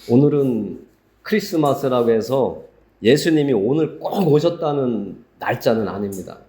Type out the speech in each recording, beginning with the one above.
오늘은 크리스마스라고 해서 예수님이 오늘 꼭 오셨다는 날짜는 아닙니다.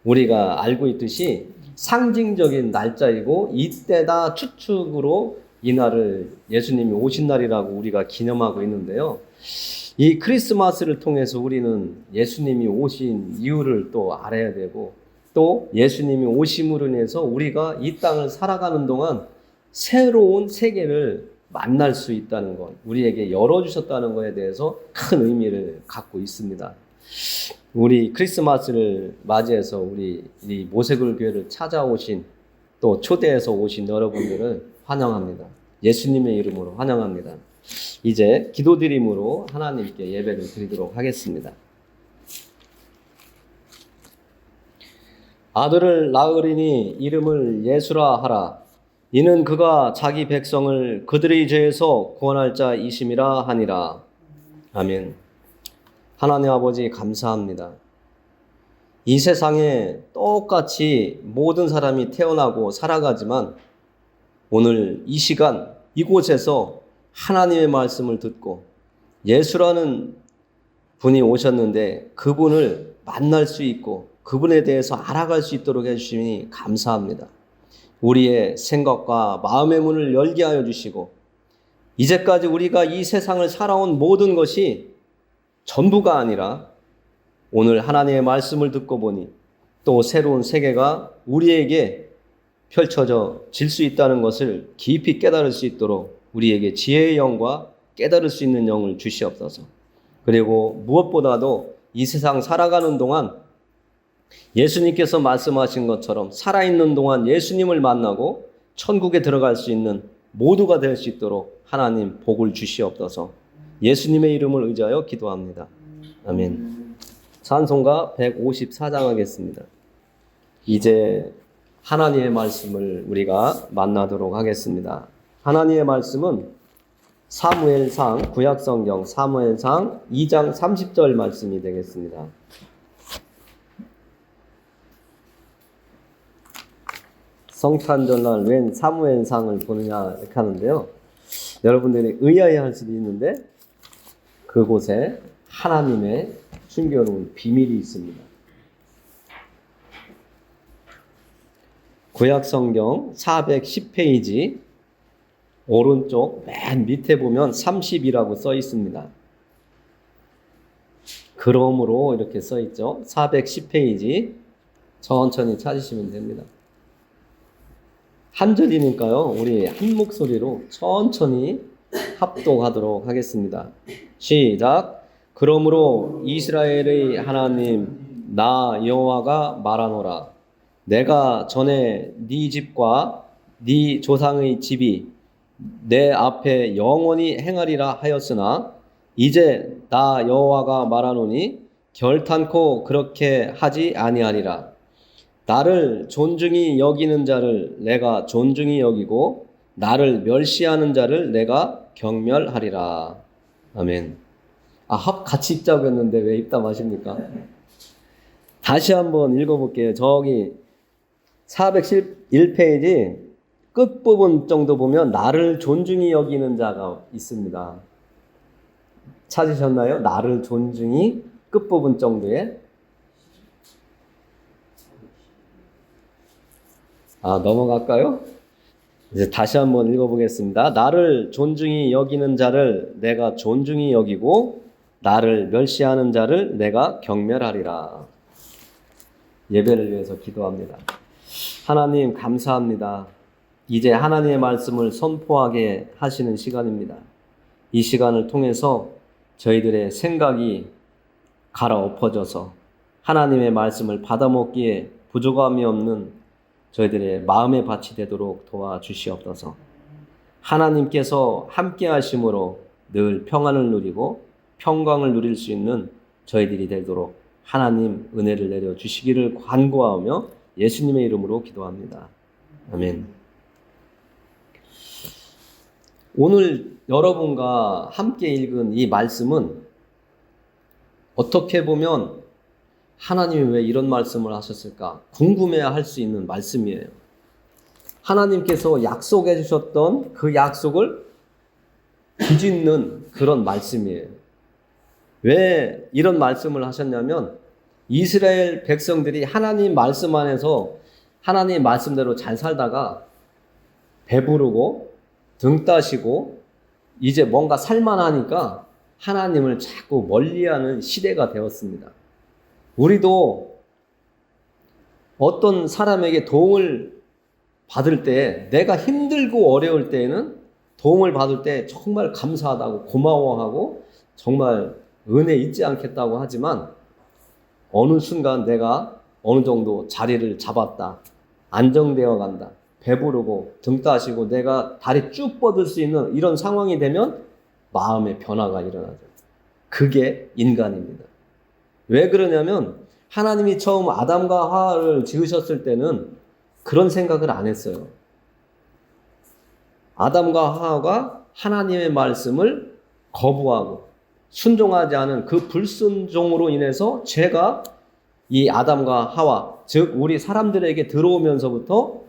우리가 알고 있듯이 상징적인 날짜이고 이때다 추측으로 이 날을 예수님이 오신 날이라고 우리가 기념하고 있는데요. 이 크리스마스를 통해서 우리는 예수님이 오신 이유를 또 알아야 되고, 또 예수님이 오심으로 인해서 우리가 이 땅을 살아가는 동안 새로운 세계를 만날 수 있다는 것, 우리에게 열어주셨다는 것에 대해서 큰 의미를 갖고 있습니다. 우리 크리스마스를 맞이해서 우리 이 모세굴 교회를 찾아오신, 또 초대해서 오신 여러분들을 환영합니다. 예수님의 이름으로 환영합니다. 이제 기도드림으로 하나님께 예배를 드리도록 하겠습니다. 아들을 낳으리니 이름을 예수라 하라. 이는 그가 자기 백성을 그들의 죄에서 구원할 자이심이라 하니라. 아멘. 하나님 아버지 감사합니다. 이 세상에 똑같이 모든 사람이 태어나고 살아가지만 오늘 이 시간 이곳에서 하나님의 말씀을 듣고 예수라는 분이 오셨는데 그분을 만날 수 있고 그분에 대해서 알아갈 수 있도록 해주시니 감사합니다. 우리의 생각과 마음의 문을 열게 하여 주시고 이제까지 우리가 이 세상을 살아온 모든 것이 전부가 아니라 오늘 하나님의 말씀을 듣고 보니 또 새로운 세계가 우리에게 펼쳐져 질 수 있다는 것을 깊이 깨달을 수 있도록 우리에게 지혜의 영과 깨달을 수 있는 영을 주시옵소서. 그리고 무엇보다도 이 세상 살아가는 동안 예수님께서 말씀하신 것처럼 살아있는 동안 예수님을 만나고 천국에 들어갈 수 있는 모두가 될 수 있도록 하나님 복을 주시옵소서. 예수님의 이름을 의지하여 기도합니다. 아멘. 찬송가 154장 하겠습니다. 이제 하나님의 말씀을 우리가 만나도록 하겠습니다. 하나님의 말씀은 사무엘상, 구약성경 사무엘상 2장 30절 말씀이 되겠습니다. 성탄절날 웬 사무엘상을 보느냐 이렇게 하는데요. 여러분들이 의아해할 수도 있는데 그곳에 하나님의 숨겨놓은 비밀이 있습니다. 구약성경 410페이지 오른쪽 맨 밑에 보면 30이라고 써 있습니다. 그러므로 이렇게 써 있죠. 410페이지 천천히 찾으시면 됩니다. 한 절이니까요. 우리 한 목소리로 천천히 합독하도록 하겠습니다. 시작. 그러므로 이스라엘의 하나님 나 여호와가 말하노라. 내가 전에 네 집과 네 조상의 집이 내 앞에 영원히 행하리라 하였으나 이제 나 여호와가 말하노니 결탄코 그렇게 하지 아니하리라. 나를 존중히 여기는 자를 내가 존중히 여기고 나를 멸시하는 자를 내가 경멸하리라. 아멘. 같이 읽자고 했는데 왜 입담하십니까? 다시 한번 읽어볼게요. 저기 411페이지 끝부분 정도 보면 나를 존중히 여기는 자가 있습니다. 찾으셨나요? 나를 존중히 끝부분 정도에. 넘어갈까요? 이제 다시 한번 읽어보겠습니다. 나를 존중히 여기는 자를 내가 존중히 여기고 나를 멸시하는 자를 내가 경멸하리라. 예배를 위해서 기도합니다. 하나님 감사합니다. 이제 하나님의 말씀을 선포하게 하시는 시간입니다. 이 시간을 통해서 저희들의 생각이 갈아엎어져서 하나님의 말씀을 받아먹기에 부족함이 없는 저희들의 마음의 밭이 되도록 도와주시옵소서. 하나님께서 함께 하심으로 늘 평안을 누리고 평강을 누릴 수 있는 저희들이 되도록 하나님 은혜를 내려주시기를 간구하며 예수님의 이름으로 기도합니다. 아멘. 오늘 여러분과 함께 읽은 이 말씀은 어떻게 보면 하나님이 왜 이런 말씀을 하셨을까 궁금해야 할 수 있는 말씀이에요. 하나님께서 약속해 주셨던 그 약속을 뒤집는 그런 말씀이에요. 왜 이런 말씀을 하셨냐면 이스라엘 백성들이 하나님 말씀 안에서 하나님 말씀대로 잘 살다가 배부르고 등 따시고 이제 뭔가 살만하니까 하나님을 자꾸 멀리하는 시대가 되었습니다. 우리도 어떤 사람에게 도움을 받을 때, 내가 힘들고 어려울 때에는 도움을 받을 때 정말 감사하다고 고마워하고 정말 은혜 잊지 않겠다고 하지만 어느 순간 내가 어느 정도 자리를 잡았다, 안정되어 간다, 배부르고 등 따시고 내가 다리 쭉 뻗을 수 있는 이런 상황이 되면 마음의 변화가 일어나죠. 그게 인간입니다. 왜 그러냐면 하나님이 처음 아담과 하와를 지으셨을 때는 그런 생각을 안 했어요. 아담과 하와가 하나님의 말씀을 거부하고 순종하지 않은 그 불순종으로 인해서 죄가 이 아담과 하와, 즉 우리 사람들에게 들어오면서부터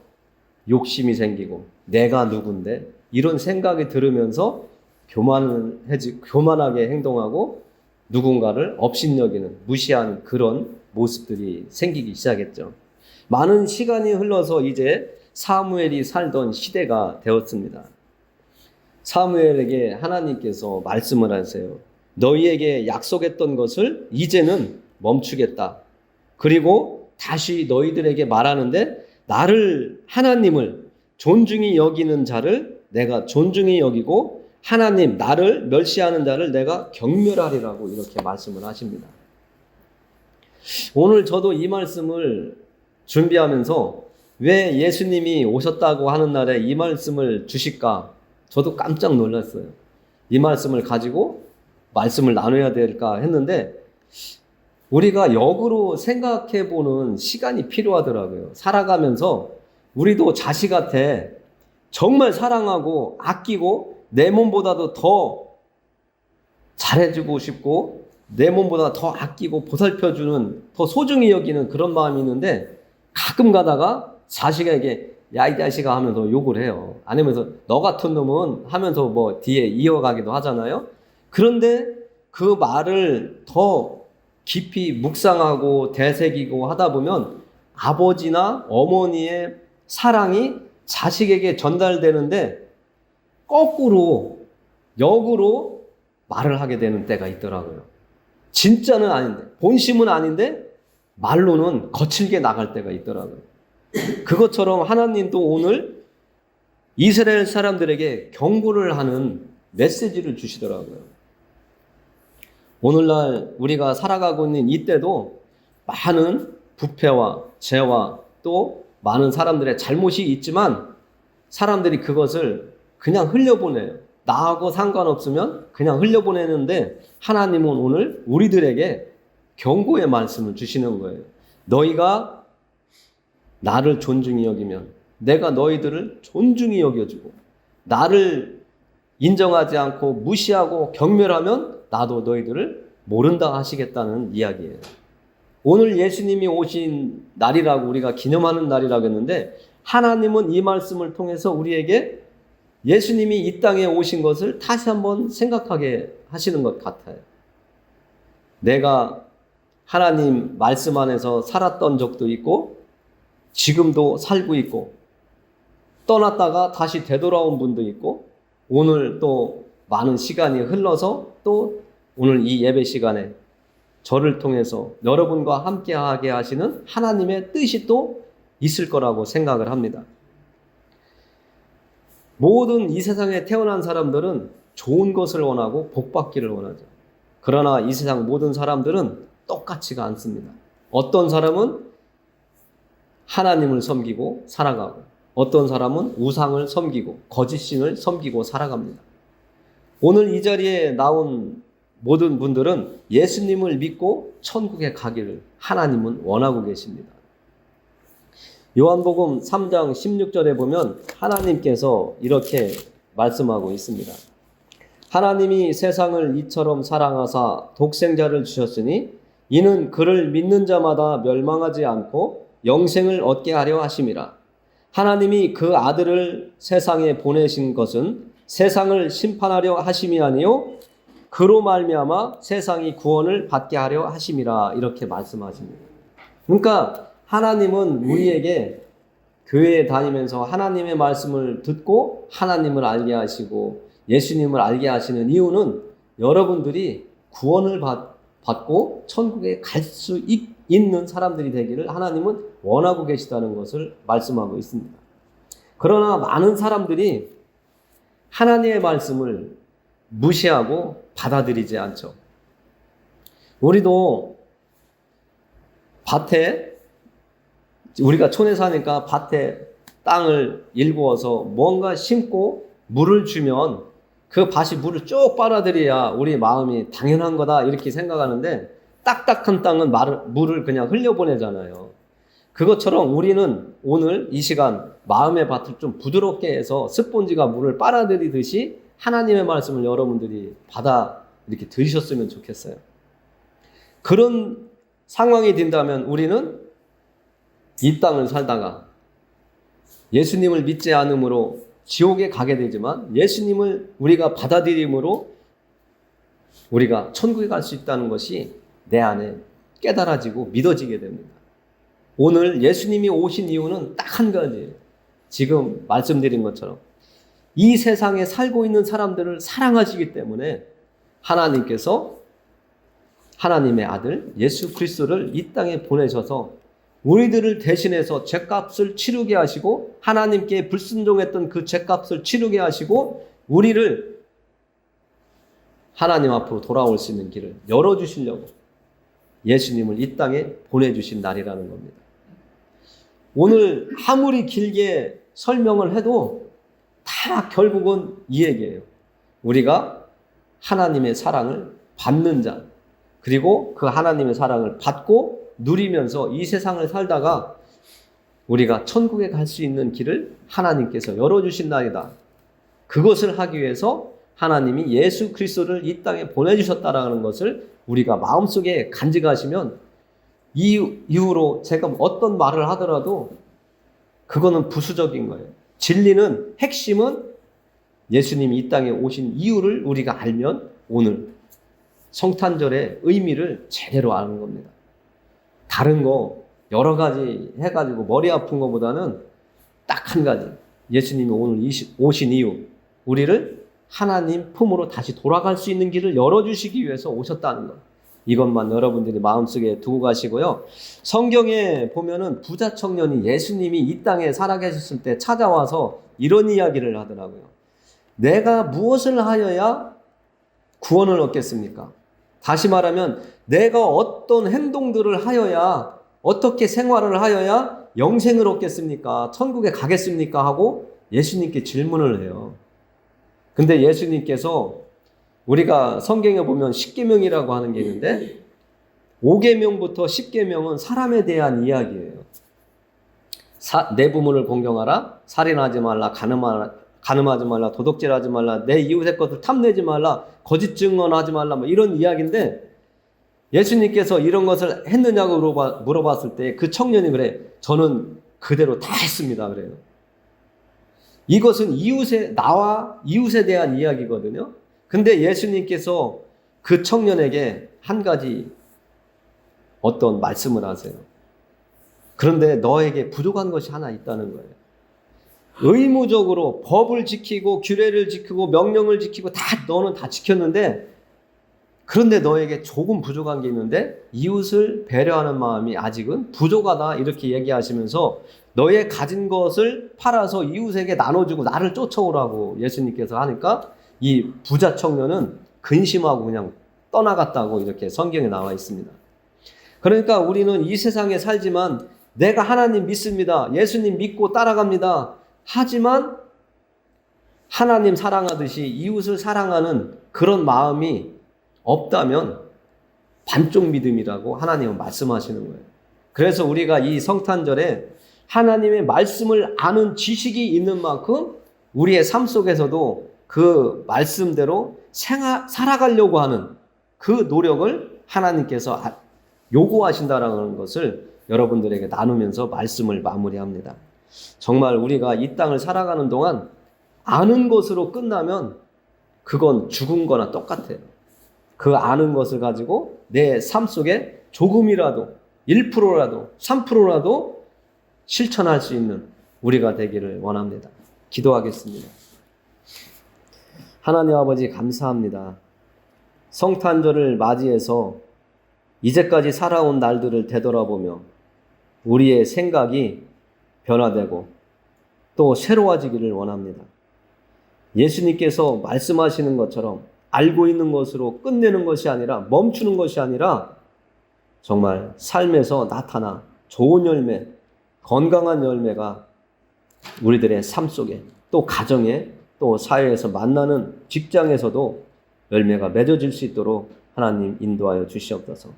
욕심이 생기고 내가 누군데 이런 생각이 들으면서 교만하게 행동하고 누군가를 업신여기는 무시하는 그런 모습들이 생기기 시작했죠. 많은 시간이 흘러서 이제 사무엘이 살던 시대가 되었습니다. 사무엘에게 하나님께서 말씀을 하세요. 너희에게 약속했던 것을 이제는 멈추겠다. 그리고 다시 너희들에게 말하는데 나를, 하나님을 존중히 여기는 자를 내가 존중히 여기고 하나님, 나를 멸시하는 자를 내가 경멸하리라고 이렇게 말씀을 하십니다. 오늘 저도 이 말씀을 준비하면서 왜 예수님이 오셨다고 하는 날에 이 말씀을 주실까? 저도 깜짝 놀랐어요. 이 말씀을 가지고 말씀을 나눠야 될까 했는데 우리가 역으로 생각해 보는 시간이 필요하더라고요. 살아가면서 우리도 자식한테 정말 사랑하고 아끼고 내 몸보다도 더 잘해주고 싶고 내 몸보다 더 아끼고 보살펴주는, 더 소중히 여기는 그런 마음이 있는데 가끔 가다가 자식에게 야, 이 자식아 하면서 욕을 해요. 아니면서 너 같은 놈은 하면서 뭐 뒤에 이어가기도 하잖아요. 그런데 그 말을 더 깊이 묵상하고 되새기고 하다 보면 아버지나 어머니의 사랑이 자식에게 전달되는데 거꾸로 역으로 말을 하게 되는 때가 있더라고요. 진짜는 아닌데, 본심은 아닌데 말로는 거칠게 나갈 때가 있더라고요. 그것처럼 하나님도 오늘 이스라엘 사람들에게 경고를 하는 메시지를 주시더라고요. 오늘날 우리가 살아가고 있는 이때도 많은 부패와 죄와 또 많은 사람들의 잘못이 있지만 사람들이 그것을 그냥 흘려보내요. 나하고 상관없으면 그냥 흘려보내는데 하나님은 오늘 우리들에게 경고의 말씀을 주시는 거예요. 너희가 나를 존중히 여기면 내가 너희들을 존중히 여겨주고 나를 인정하지 않고 무시하고 경멸하면 나도 너희들을 모른다 하시겠다는 이야기예요. 오늘 예수님이 오신 날이라고 우리가 기념하는 날이라고 했는데 하나님은 이 말씀을 통해서 우리에게 예수님이 이 땅에 오신 것을 다시 한번 생각하게 하시는 것 같아요. 내가 하나님 말씀 안에서 살았던 적도 있고 지금도 살고 있고 떠났다가 다시 되돌아온 분도 있고 오늘 또 많은 시간이 흘러서 또 오늘 이 예배 시간에 저를 통해서 여러분과 함께하게 하시는 하나님의 뜻이 또 있을 거라고 생각을 합니다. 모든 이 세상에 태어난 사람들은 좋은 것을 원하고 복받기를 원하죠. 그러나 이 세상 모든 사람들은 똑같지가 않습니다. 어떤 사람은 하나님을 섬기고 살아가고 어떤 사람은 우상을 섬기고 거짓신을 섬기고 살아갑니다. 오늘 이 자리에 나온 모든 분들은 예수님을 믿고 천국에 가기를 하나님은 원하고 계십니다. 요한복음 3장 16절에 보면 하나님께서 이렇게 말씀하고 있습니다. 하나님이 세상을 이처럼 사랑하사 독생자를 주셨으니 이는 그를 믿는 자마다 멸망하지 않고 영생을 얻게 하려 하심이라. 하나님이 그 아들을 세상에 보내신 것은 세상을 심판하려 하심이 아니요 그로 말미암아 세상이 구원을 받게 하려 하심이라 이렇게 말씀하십니다. 그러니까 하나님은 우리에게 교회에 다니면서 하나님의 말씀을 듣고 하나님을 알게 하시고 예수님을 알게 하시는 이유는 여러분들이 구원을 받고 천국에 갈 수 있는 사람들이 되기를 하나님은 원하고 계시다는 것을 말씀하고 있습니다. 그러나 많은 사람들이 하나님의 말씀을 무시하고 받아들이지 않죠. 우리도 밭에, 우리가 촌에 사니까 밭에 땅을 일구어서 뭔가 심고 물을 주면 그 밭이 물을 쭉 빨아들여야 우리 마음이 당연한 거다 이렇게 생각하는데 딱딱한 땅은 물을 그냥 흘려보내잖아요. 그것처럼 우리는 오늘 이 시간 마음의 밭을 좀 부드럽게 해서 스폰지가 물을 빨아들이듯이 하나님의 말씀을 여러분들이 받아 이렇게 들으셨으면 좋겠어요. 그런 상황이 된다면 우리는 이 땅을 살다가 예수님을 믿지 않음으로 지옥에 가게 되지만 예수님을 우리가 받아들임으로 우리가 천국에 갈 수 있다는 것이 내 안에 깨달아지고 믿어지게 됩니다. 오늘 예수님이 오신 이유는 딱 한 가지예요. 지금 말씀드린 것처럼 이 세상에 살고 있는 사람들을 사랑하시기 때문에 하나님께서 하나님의 아들 예수 그리스도를 이 땅에 보내셔서 우리들을 대신해서 죗값을 치르게 하시고 하나님께 불순종했던 그 죗값을 치르게 하시고 우리를 하나님 앞으로 돌아올 수 있는 길을 열어주시려고 예수님을 이 땅에 보내주신 날이라는 겁니다. 오늘 아무리 길게 설명을 해도 다 결국은 이 얘기예요. 우리가 하나님의 사랑을 받는 자, 그리고 그 하나님의 사랑을 받고 누리면서 이 세상을 살다가 우리가 천국에 갈 수 있는 길을 하나님께서 열어주신 날이다. 그것을 하기 위해서 하나님이 예수 그리스도를 이 땅에 보내주셨다라는 것을 우리가 마음속에 간직하시면 이후로 제가 어떤 말을 하더라도 그거는 부수적인 거예요. 진리는 핵심은 예수님이 이 땅에 오신 이유를 우리가 알면 오늘 성탄절의 의미를 제대로 아는 겁니다. 다른 거 여러 가지 해가지고 머리 아픈 것보다는 딱 한 가지, 예수님이 오늘 오신 이유, 우리를 하나님 품으로 다시 돌아갈 수 있는 길을 열어주시기 위해서 오셨다는 것, 이것만 여러분들이 마음속에 두고 가시고요. 성경에 보면은 부자 청년이 예수님이 이 땅에 살아계셨을 때 찾아와서 이런 이야기를 하더라고요. 내가 무엇을 하여야 구원을 얻겠습니까? 다시 말하면 내가 어떤 행동들을 하여야, 어떻게 생활을 하여야 영생을 얻겠습니까? 천국에 가겠습니까? 하고 예수님께 질문을 해요. 근데 예수님께서 우리가 성경에 보면 10계명이라고 하는 게 있는데 5계명부터 10계명은 사람에 대한 이야기예요. 내 부모를 공경하라, 살인하지 말라, 간음하지 말라, 도둑질하지 말라, 내 이웃의 것을 탐내지 말라, 거짓 증언하지 말라, 뭐 이런 이야기인데 예수님께서 이런 것을 했느냐고 물어봤을 때 그 청년이 그래, 저는 그대로 다 했습니다. 그래요. 이것은 나와 이웃에 대한 이야기거든요. 근데 예수님께서 그 청년에게 한 가지 어떤 말씀을 하세요. 그런데 너에게 부족한 것이 하나 있다는 거예요. 의무적으로 법을 지키고 규례를 지키고 명령을 지키고 너는 다 지켰는데, 그런데 너에게 조금 부족한 게 있는데 이웃을 배려하는 마음이 아직은 부족하다, 이렇게 얘기하시면서 너의 가진 것을 팔아서 이웃에게 나눠주고 나를 쫓아오라고 예수님께서 하니까 이 부자 청년은 근심하고 그냥 떠나갔다고 이렇게 성경에 나와 있습니다. 그러니까 우리는 이 세상에 살지만 내가 하나님 믿습니다, 예수님 믿고 따라갑니다, 하지만 하나님 사랑하듯이 이웃을 사랑하는 그런 마음이 없다면 반쪽 믿음이라고 하나님은 말씀하시는 거예요. 그래서 우리가 이 성탄절에 하나님의 말씀을 아는 지식이 있는 만큼 우리의 삶 속에서도 그 말씀대로 살아가려고 하는 그 노력을 하나님께서 요구하신다라는 것을 여러분들에게 나누면서 말씀을 마무리합니다. 정말 우리가 이 땅을 살아가는 동안 아는 것으로 끝나면 그건 죽은 거나 똑같아요. 그 아는 것을 가지고 내 삶 속에 조금이라도 1%라도 3%라도 실천할 수 있는 우리가 되기를 원합니다. 기도하겠습니다. 하나님 아버지 감사합니다. 성탄절을 맞이해서 이제까지 살아온 날들을 되돌아보며 우리의 생각이 변화되고 또 새로워지기를 원합니다. 예수님께서 말씀하시는 것처럼 알고 있는 것으로 끝내는 것이 아니라 멈추는 것이 아니라 정말 삶에서 나타나 좋은 열매, 건강한 열매가 우리들의 삶 속에 또 가정에 또 사회에서 만나는 직장에서도 열매가 맺어질 수 있도록 하나님 인도하여 주시옵소서.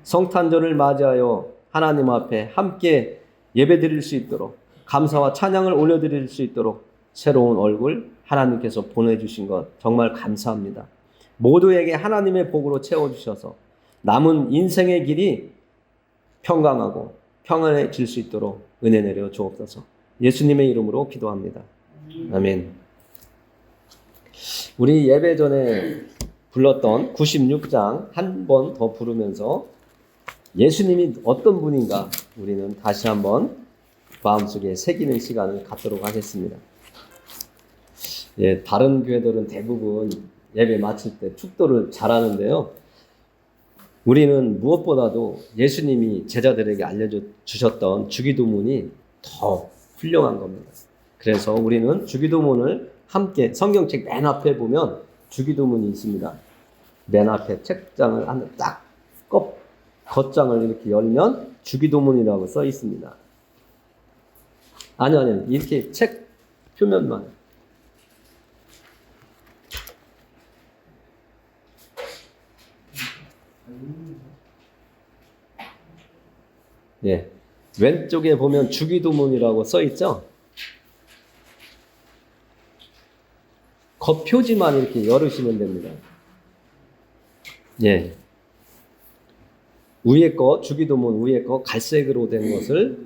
성탄절을 맞이하여 하나님 앞에 함께 예배드릴 수 있도록 감사와 찬양을 올려드릴 수 있도록 새로운 얼굴 하나님께서 보내주신 것 정말 감사합니다. 모두에게 하나님의 복으로 채워주셔서 남은 인생의 길이 평강하고 평안해질 수 있도록 은혜 내려 주옵소서. 예수님의 이름으로 기도합니다. 아멘. 우리 예배 전에 불렀던 96장 한 번 더 부르면서 예수님이 어떤 분인가 우리는 다시 한번 마음속에 새기는 시간을 갖도록 하겠습니다. 예, 다른 교회들은 대부분 예배 마칠 때 축도를 잘하는데요. 우리는 무엇보다도 예수님이 제자들에게 알려주셨던 주기도문이 더 훌륭한 겁니다. 그래서 우리는 주기도문을 함께 성경책 맨 앞에 보면 주기도문이 있습니다. 맨 앞에 책장을 딱 겉장을 이렇게 열면 주기도문이라고 써 있습니다. 아니요. 이렇게 책 표면만. 예. 왼쪽에 보면 주기도문이라고 써 있죠? 겉표지만 이렇게 열으시면 됩니다. 예. 위에 거, 주기도문 위에 거 갈색으로 된 것을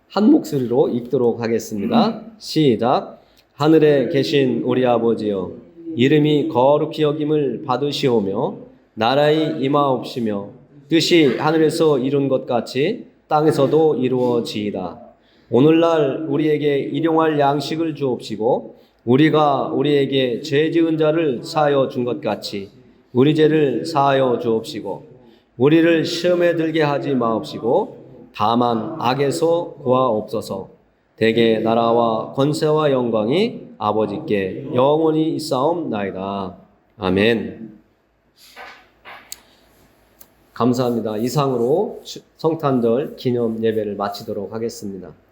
한 목소리로 읽도록 하겠습니다. 시작. 하늘에 계신 우리 아버지여, 이름이 거룩히 여김을 받으시오며 나라의 임하옵시며 뜻이 하늘에서 이룬 것 같이 땅에서도 이루어지이다. 오늘날 우리에게 일용할 양식을 주옵시고 우리가 우리에게 죄 지은 자를 사하여 준 것 같이 우리 죄를 사하여 주옵시고 우리를 시험에 들게 하지 마옵시고 다만 악에서 구하옵소서. 대개 나라와 권세와 영광이 아버지께 영원히 있사옵나이다. 아멘. 감사합니다. 이상으로 성탄절 기념 예배를 마치도록 하겠습니다.